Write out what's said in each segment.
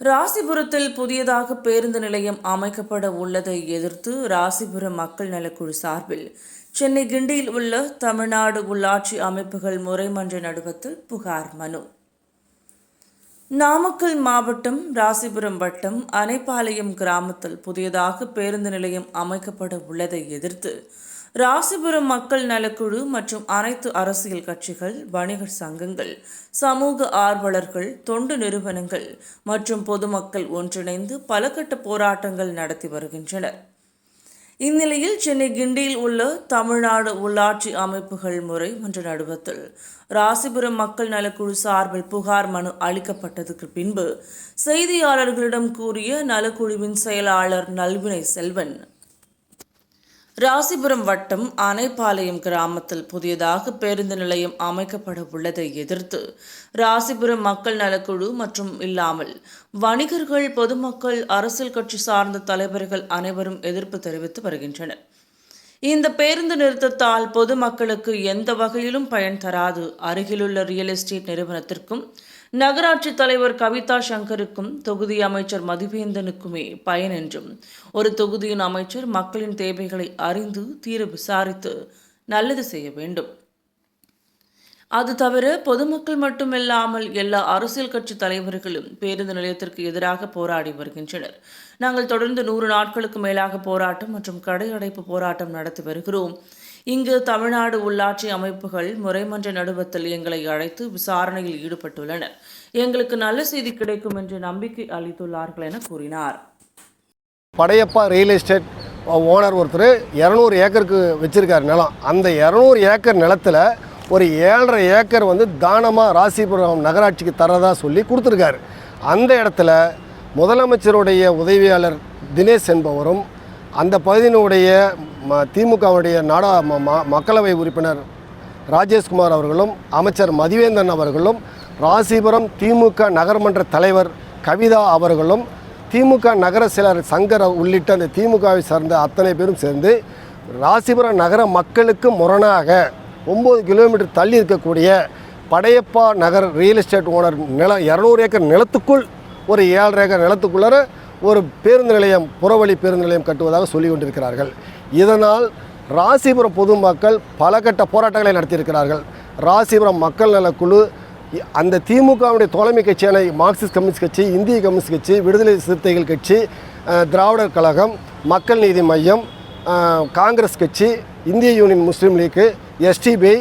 ராசிபுரத்தில் புதியதாக பேருந்து நிலையம் அமைக்கப்பட உள்ளதை எதிர்த்து ராசிபுரம் மக்கள் நலக்குழு சார்பில் சென்னை கிண்டியில் உள்ள தமிழ்நாடு உள்ளாட்சி அமைப்புகள் முறைமன்ற நடுவத்தில் புகார் மனு. நாமக்கல் மாவட்டம் ராசிபுரம் வட்டம் அணைப்பாளையம் கிராமத்தில் புதியதாக பேருந்து நிலையம் அமைக்கப்பட உள்ளதை எதிர்த்து ராசிபுரம் மக்கள் நலக்குழு மற்றும் அனைத்து அரசியல் கட்சிகள், வணிகர் சங்கங்கள், சமூக ஆர்வலர்கள், தொண்டு நிறுவனங்கள் மற்றும் பொதுமக்கள் ஒன்றிணைந்து பல கட்ட போராட்டங்கள் நடத்தி வருகின்றனர். இந்நிலையில் சென்னை கிண்டியில் உள்ள தமிழ்நாடு உள்ளாட்சி அமைப்புகள் முறைமன்ற நடுவத்தில் ராசிபுரம் மக்கள் நலக்குழு சார்பில் புகார் மனு அளிக்கப்பட்டதற்கு பின்பு செய்தியாளர்களிடம் கூறிய நலக்குழுவின் செயலாளர் நல்வினை செல்வன், ராசிபுரம் வட்டம் அணைப்பாளையம் கிராமத்தில் புதியதாக பேருந்து நிலையம் அமைக்கப்பட உள்ளதை எதிர்த்து ராசிபுரம் மக்கள் நலக்குழு மற்றும் இல்லாமல் வணிகர்கள், பொதுமக்கள், அரசியல் கட்சி சார்ந்த தலைவர்கள் அனைவரும் எதிர்ப்பு தெரிவித்து வருகின்றனர். இந்த பேருந்து நிறுத்தத்தால் பொதுமக்களுக்கு எந்த வகையிலும் பயன் தராது. அருகிலுள்ள ரியல் எஸ்டேட் நிறுவனத்திற்கும், நகராட்சி தலைவர் கவிதா சங்கருக்கும், தொகுதி அமைச்சர் மதிவேந்தனுக்குமே பயன் என்றும், ஒரு தொகுதியின் அமைச்சர் மக்களின் தேவைகளை அறிந்து தீர விசாரித்து நல்லது செய்ய வேண்டும். அது தவிர பொதுமக்கள் மட்டுமில்லாமல் எல்லா அரசியல் கட்சி தலைவர்களும் பேருந்து நிலையத்திற்கு எதிராக போராடி வருகின்றனர். நாங்கள் தொடர்ந்து 100 நாட்களுக்கு மேலாக போராட்டம் மற்றும் கடையடைப்பு போராட்டம் நடத்தி வருகிறோம். இங்கு தமிழ்நாடு உள்ளாட்சி அமைப்புகள் முறைமன்ற நடுவத்தில் எங்களை அழைத்து விசாரணையில் ஈடுபட்டுள்ளனர். எங்களுக்கு நல்ல செய்தி கிடைக்கும் என்று நம்பிக்கை அளித்துள்ளார்கள் என கூறினார். படையப்பா ரியல் எஸ்டேட் ஓனர் ஒருத்தர் 200 ஏக்கருக்கு வச்சிருக்காரு நிலம். அந்த 200 ஏக்கர் நிலத்தில் ஒரு 7.5 ஏக்கர் தானமாக ராசிபுரம் நகராட்சிக்கு தரதா சொல்லி கொடுத்துருக்காரு. அந்த இடத்துல முதலமைச்சருடைய உதவியாளர் தினேஷ் என்பவரும், அந்த பகுதியினுடைய திமுகவுடைய மக்களவை உறுப்பினர் ராஜேஷ்குமார் அவர்களும், அமைச்சர் மதிவேந்தன் அவர்களும், ராசிபுரம் திமுக நகர்மன்ற தலைவர் கவிதா அவர்களும், திமுக நகர செயலர் சங்கர் உள்ளிட்ட அந்த திமுகவை சார்ந்த அத்தனை பேரும் சேர்ந்து ராசிபுரம் நகர மக்களுக்கு முரணாக 9 கிலோமீட்டர் தள்ளி இருக்கக்கூடிய படையப்பா நகர் ரியல் எஸ்டேட் ஓனர் நிலம் 200 ஏக்கர் நிலத்துக்குள் ஒரு 7.5 ஏக்கர் நிலத்துக்குள்ளார ஒரு பேருந்து நிலையம், புறவழி பேருந்து நிலையம் கட்டுவதாக சொல்லி கொண்டிருக்கிறார்கள். இதனால் ராசிபுரம் பொதுமக்கள் பல கட்ட போராட்டங்களை நடத்தியிருக்கிறார்கள். ராசிபுரம் மக்கள் நலக்குழு அந்த திமுகவுடைய தோழமை கட்சியான மார்க்சிஸ்ட் கம்யூனிஸ்ட் கட்சி, இந்திய கம்யூனிஸ்ட் கட்சி, விடுதலை சிறுத்தைகள் கட்சி, திராவிடர் கழகம், மக்கள் நீதி மையம், காங்கிரஸ் கட்சி, இந்திய யூனியன் முஸ்லீம் லீக்கு, எஸ்டிபிஐ,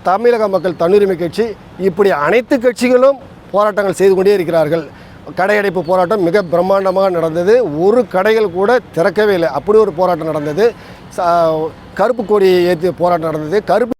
தமிழக மக்கள் தன்னுரிமை கட்சி, இப்படி அனைத்து கட்சிகளும் போராட்டங்கள் செய்து கொண்டே இருக்கிறார்கள். கடையடைப்பு போராட்டம் மிக பிரம்மாண்டமாக நடந்தது. ஒரு கடைகள் கூட திறக்கவே இல்லை. அப்படி ஒரு போராட்டம் நடந்தது. கருப்பு கொடியை ஏற்றிய போராட்டம் நடந்தது. கருப்பு